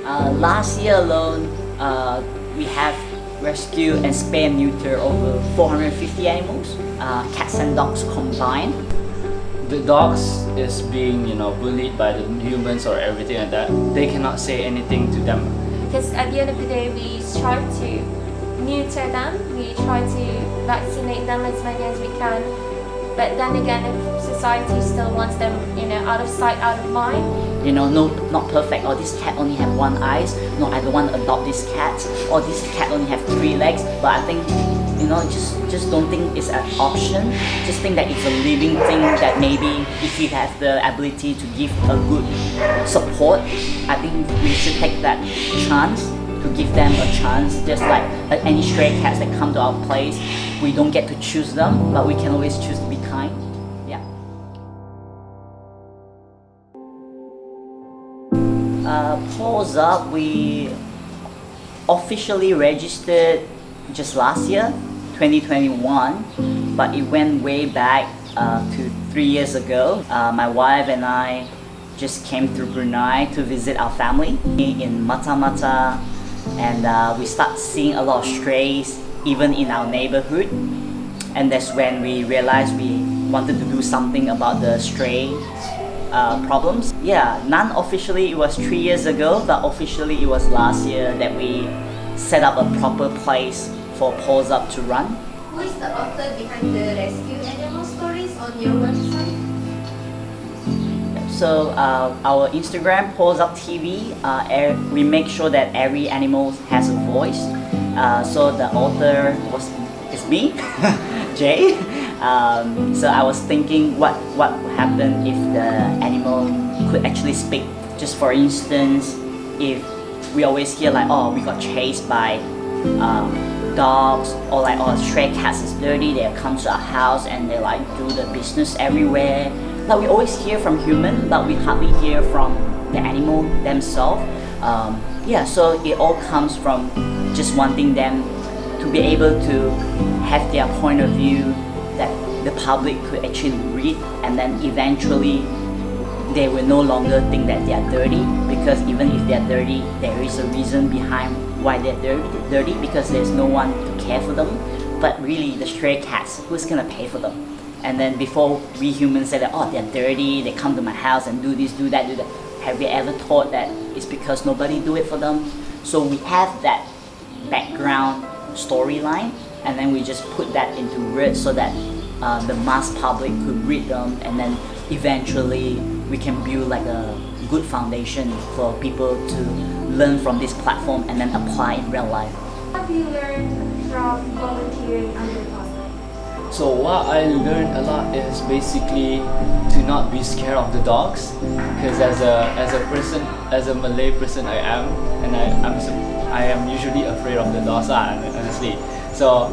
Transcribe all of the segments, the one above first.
Last year alone, we have rescued and spay and neuter over 450 animals, cats and dogs combined. The dogs is being, bullied by the humans or everything like that. They cannot say anything to them. Because at the end of the day, we strive to neuter them, we try to vaccinate them as many as we can. But then again, if society still wants them, out of sight, out of mind. No, not perfect. Or this cat only have one eyes. No, I don't want to adopt this cat. Or this cat only have 3 legs. But I think, just don't think it's an option. Just think that it's a living thing that maybe if you have the ability to give a good support, I think we should take that chance to give them a chance. Just like any stray cats that come to our place, we don't get to choose them, but we can always choose to be kind. Yeah. Pawsup, we officially registered just last year, 2021, but it went way back to 3 years ago. My wife and I just came through Brunei to visit our family in Mata, and we start seeing a lot of strays even in our neighborhood, and that's when we realized we wanted to do something about the stray problems. Yeah, non-officially it was 3 years ago, but officially it was last year that we set up a proper place for Pawsup to run. Who is the author behind the rescue animal stories on your website? So our Instagram, Pawsup TV, we make sure that every animal has a voice. So the author is me, Jay. So I was thinking what would happen if the animal could actually speak. Just for instance, if we always hear like, oh, we got chased by dogs, or like, oh, stray cats is dirty, they come to our house and they like do the business everywhere. Like we always hear from human, but we hardly hear from the animal themselves. Yeah, so it all comes from just wanting them to be able to have their point of view that the public could actually read, and then eventually they will no longer think that they are dirty, because even if they are dirty, there is a reason behind why they're dirty, because there's no one to care for them. But really, the stray cats, who's gonna pay for them? And then before we humans say that, oh, they're dirty, they come to my house and do this, do that, have you ever thought that it's because nobody do it for them? So we have that background storyline, and then we just put that into words so that the mass public could read them, and then eventually we can build like a good foundation for people to learn from this platform and then apply in real life. What have you learned from volunteering under Pawsup? So what I learned a lot is basically to not be scared of the dogs, because as a Malay person I am, and I am usually afraid of the dogs, honestly. So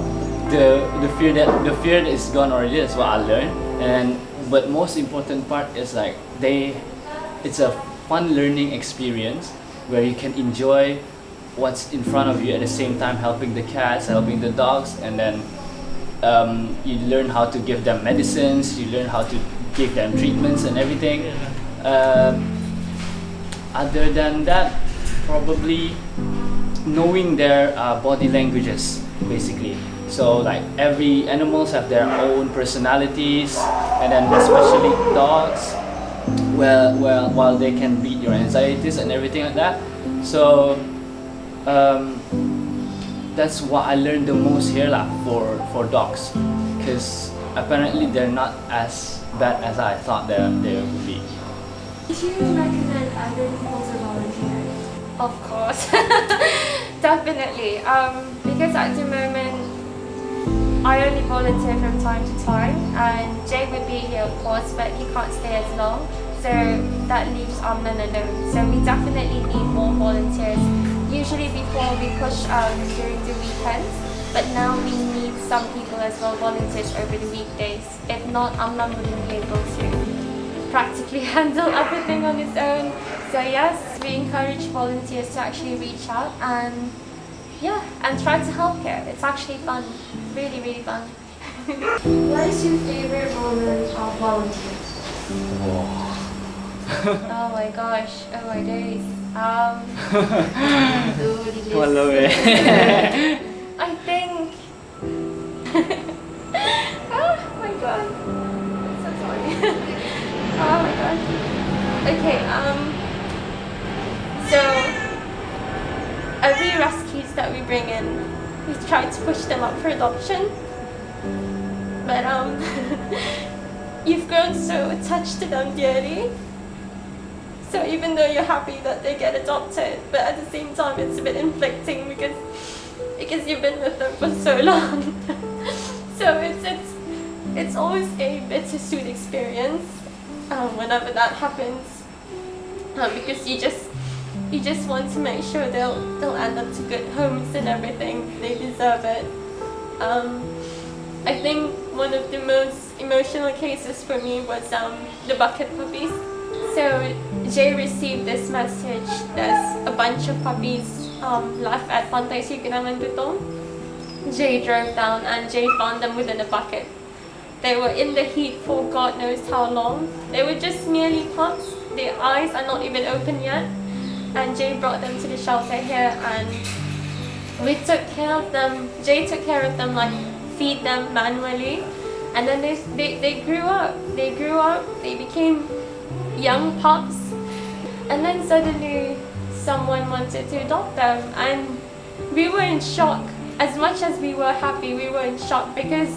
the fear that is gone already is what I learned. But most important part is like it's a fun learning experience where you can enjoy what's in front of you at the same time helping the cats, helping the dogs, and then you learn how to give them medicines, you learn how to give them treatments and everything. Other than that, probably knowing their body languages, basically. So like every animals have their own personalities, and then especially dogs, while they can beat your anxieties and everything like that. So that's what I learned the most here for dogs, because apparently they're not as bad as I thought they would be. Would you recommend other people to volunteer? Of course, definitely. Because at the moment, I only volunteer from time to time, and Jay would be here, of course, but he can't stay as long. So that leaves Amnan alone. So we definitely need more volunteers. Usually before we push during the weekends, but now we need some people as well, volunteers over the weekdays. If not, Amnan wouldn't be able to practically handle everything on his own. So yes, we encourage volunteers to actually reach out and try to help here. It's actually fun, really, really fun. What is your favorite moment of volunteering? Oh my gosh, oh my days. Hello, eh. I think. Oh my god, I'm so sorry. Oh my god. Okay, so every rescues that we bring in, we try to push them up for adoption. But you've grown so attached to them dearly. So even though you're happy that they get adopted, but at the same time it's a bit inflicting because you've been with them for so long. So it's always a bittersweet experience whenever that happens, because you just want to make sure they'll end up to good homes and everything. They deserve it. I think one of the most emotional cases for me was the bucket puppies. So Jay received this message. There's a bunch of puppies left at Pantai Sigirangan Tutong. Jay drove down and Jay found them within a bucket. They were in the heat for God knows how long. They were just merely pups. Their eyes are not even open yet. And Jay brought them to the shelter here and we took care of them. Jay took care of them, like feed them manually. And then they grew up. They became young pups. And then suddenly someone wanted to adopt them and we were in shock. As much as we were happy, we were in shock because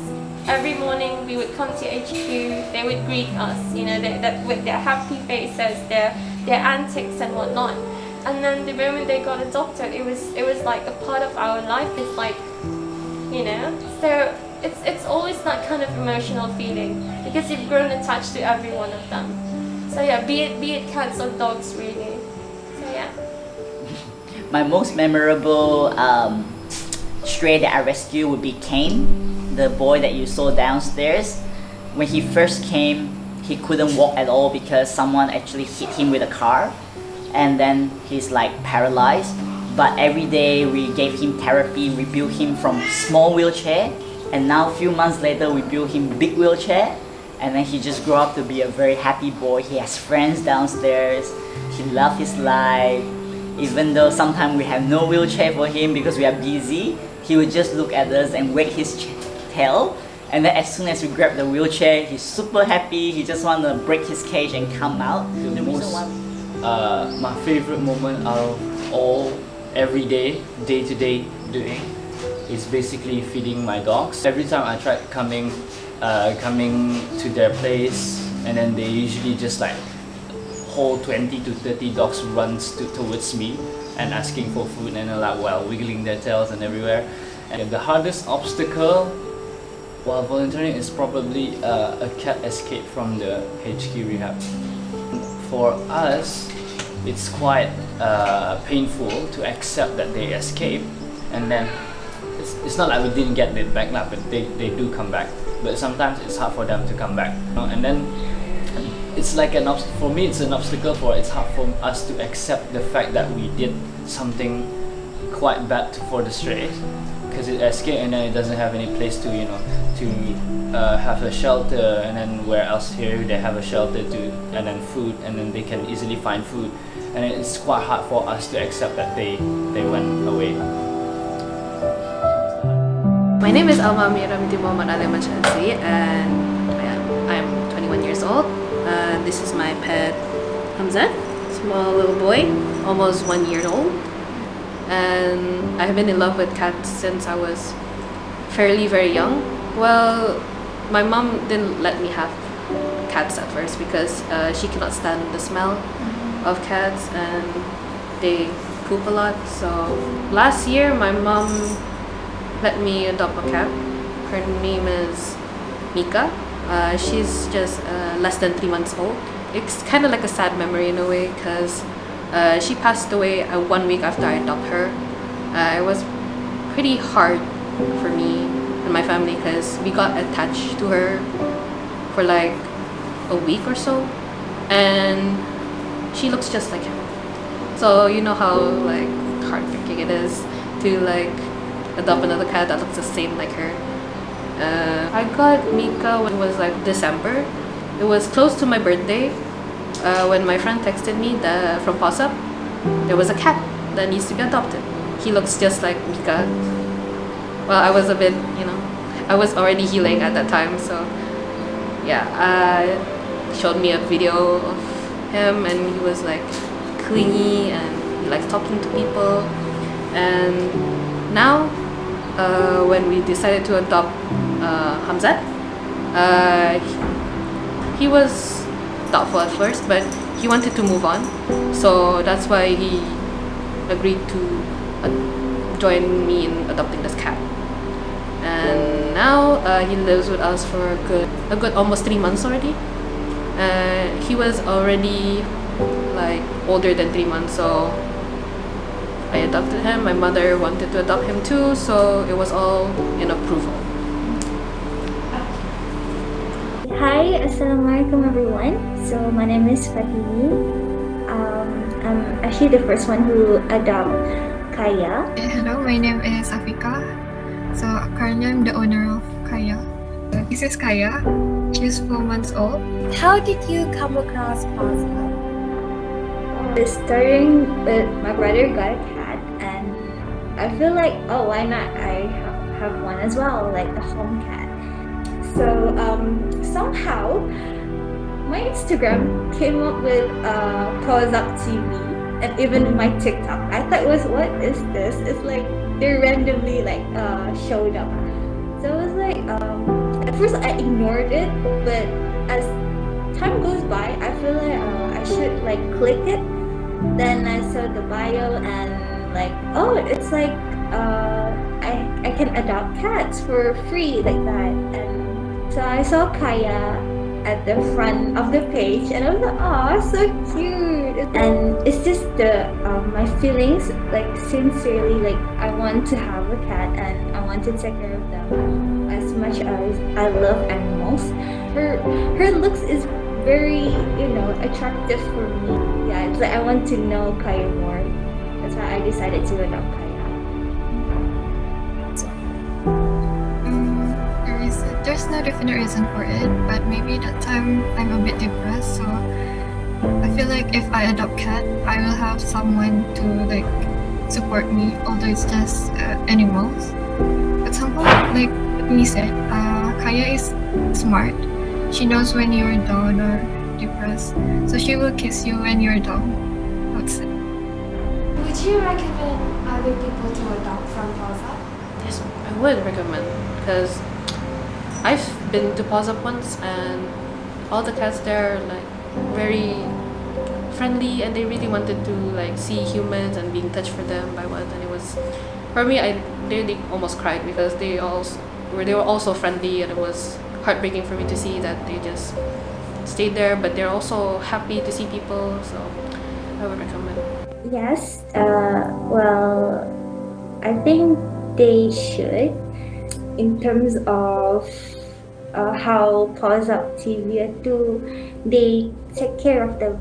every morning we would come to HQ, they would greet us, you know, with their happy faces, their antics and whatnot. And then the moment they got adopted, it was like a part of our life. It's like, you know, so it's always that kind of emotional feeling because you've grown attached to every one of them. So yeah, be it cats or dogs really. So yeah. My most memorable stray that I rescued would be Kane, the boy that you saw downstairs. When he first came, he couldn't walk at all because someone actually hit him with a car, and then he's like paralyzed. But every day we gave him therapy, we built him from small wheelchair, and now a few months later we built him big wheelchair, and then he just grew up to be a very happy boy. He has friends downstairs, he loves his life. Even though sometimes we have no wheelchair for him because we are busy, he would just look at us and wag his tail, and then as soon as we grab the wheelchair, he's super happy. He just want to break his cage and come out. My favorite moment out of all day to day doing is basically feeding my dogs. Every time I tried coming to their place, and then they usually just like whole 20 to 30 dogs runs towards me and asking for food, and they're like, well, wiggling their tails and everywhere. And the hardest obstacle while volunteering is probably a cat escape from the HQ rehab. For us, it's quite painful to accept that they escape, and then it's not like we didn't get them back, but they do come back. But sometimes it's hard for them to come back, you know? And then it's like for me it's an obstacle it's hard for us to accept the fact that we did something quite bad for the strays, because it escaped and then it doesn't have any place to, you know, to have a shelter, and then where else here they have a shelter and then food, and then they can easily find food, and it's quite hard for us to accept that they went away. My name is Alma Miramiti Muhammad Ali Machansi, and I'm 21 years old. This is my pet Hamza, small little boy, almost 1 year old. And I've been in love with cats since I was very young. Well, my mom didn't let me have cats at first because she cannot stand the smell of cats and they poop a lot. So last year my mom let me adopt a cat. Her name is Mika. She's just less than 3 months old. It's kind of like a sad memory in a way because she passed away 1 week after I adopted her. It was pretty hard for me and my family because we got attached to her for like a week or so, and she looks just like him. So you know how like heartbreaking it is to like adopt another cat that looks the same like her. I got Mika when it was like December. It was close to my birthday, when my friend texted me from Pawsup, there was a cat that needs to be adopted. He looks just like Mika. Well, I was a bit, I was already healing at that time, so yeah, showed me a video of him, and he was like clingy and he likes talking to people. And now, when we decided to adopt Hamzat, he was doubtful at first, but he wanted to move on, so that's why he agreed to join me in adopting this cat. And now he lives with us for a good almost 3 months already. He was already like older than 3 months, so I adopted him. My mother wanted to adopt him too, so it was all in approval. Hi, Assalamualaikum everyone. So my name is Fatini. I'm actually the first one who adopted Kaya. Hello, my name is Afika. So currently I'm the owner of Kaya. This is Kaya. She's 4 months old. How did you come across Pawsup? Starting with my brother got a cat, and I feel like, oh, why not? I have one as well, like a home cat. So somehow my Instagram came up with Pawsup TV, and even my TikTok. I thought it was, what is this? It's like they randomly like showed up. So it was like at first I ignored it, but as time goes by, I feel like I should like click it. Then I saw the bio and like, oh, it's like I can adopt cats for free like that. And so I saw Kaya at the front of the page, and I was like, oh, so cute. And it's just the my feelings, like sincerely, like I want to have a cat and I want to take care of them as much as I love animals. Her looks is very, attractive for me. Yeah, it's like I want to know Kaya more. That's why I decided to adopt Kaya. There's no definite reason for it, but maybe that time I'm a bit depressed, so I feel like if I adopt cat, I will have someone to like support me, although it's just animals. But somehow, like me said, Kaya is smart. She knows when you're down or depressed, so she will kiss you when you're down. That's it. Would you recommend other people to adopt from Pawsup? Yes, I would recommend, because I've been to Pawsup once, and all the cats there are like very friendly, and they really wanted to like see humans and be in touch for them by one. And it was, for me, I really almost cried because they were also friendly, and it was heartbreaking for me to see that they just stayed there, but they're also happy to see people. So I would recommend. Yes, well, I think they should. In terms of how Pawsup TV do, they take care of the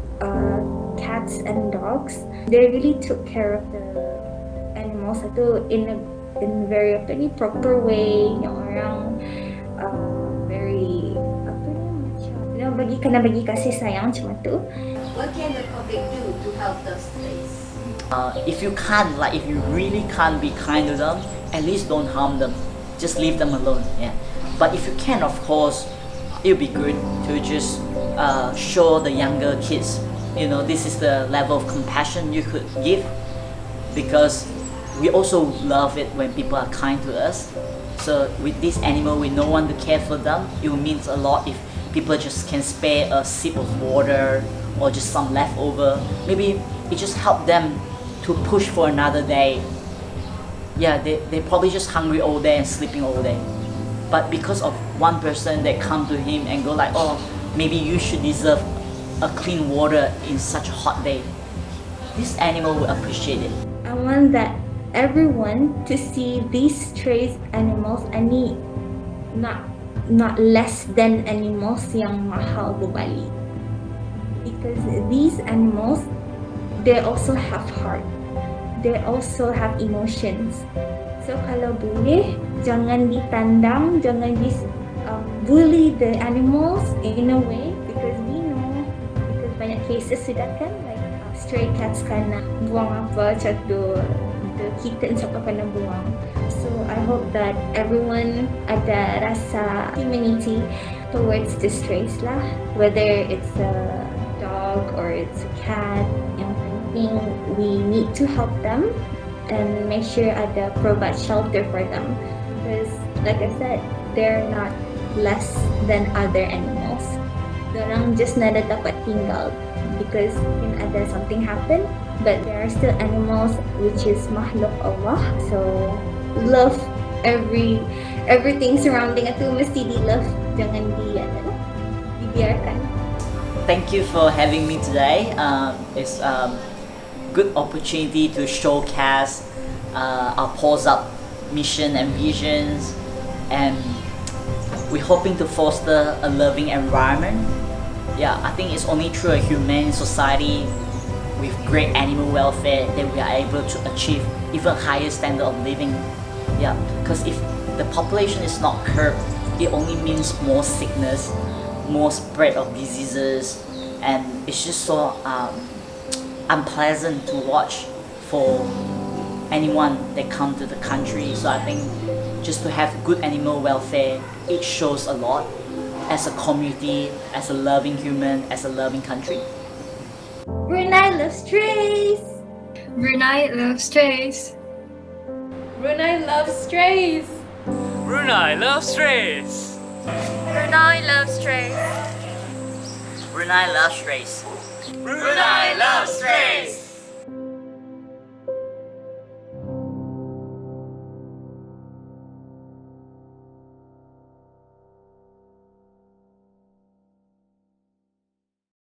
cats and dogs. They really took care of the animals in very proper way. Yung orang very bagi kasih sayang macam tu. What can the public do to help the strays? If you really can't be kind to them, at least don't harm them. Just leave them alone. Yeah. But if you can, of course, it would be good to just show the younger kids, this is the level of compassion you could give, because we also love it when people are kind to us. So with this animal, with no one to care for them, it will mean a lot if people just can spare a sip of water or just some leftover. Maybe it just help them to push for another day. Yeah, they probably just hungry all day and sleeping all day. But because of one person that come to him and go like, oh, maybe you should deserve a clean water in such a hot day, this animal will appreciate it. I want that everyone to see these stray animals ani not less than animals yang mahal berbalik. Because these animals, they also have heart. They also have emotions. So kalau boleh, jangan ditandang, jangan bully the animals in a way, because we know, because banyak cases sudah kan, like stray cats kana buang apa chat do the kittens apa kana buang. So I hope that everyone ada rasa humanity towards the strays lah, whether it's a dog or it's a cat. Yang penting we need to help them and make sure ada provide shelter for them, because like I said, they're not less than other animals. Dorang just nada dapat tinggal because can ada something happen, but there are still animals which is makhluk Allah. So love everything surrounding itu mesti di love, jangan dibiarkan. Thank you for having me today. It's good opportunity to showcase our Pawsup mission and visions, and we're hoping to foster a loving environment. Yeah, I think it's only through a humane society with great animal welfare that we are able to achieve even higher standard of living. Yeah, because if the population is not curbed, it only means more sickness, more spread of diseases, and it's just so unpleasant to watch for anyone that come to the country. So I think just to have good animal welfare, it shows a lot as a community, as a loving human, as a loving country. Brunei loves strays. Brunei loves strays. Brunei loves strays. Brunei loves strays. Brunei loves strays. Brunei loves strays. Brunei loves strays.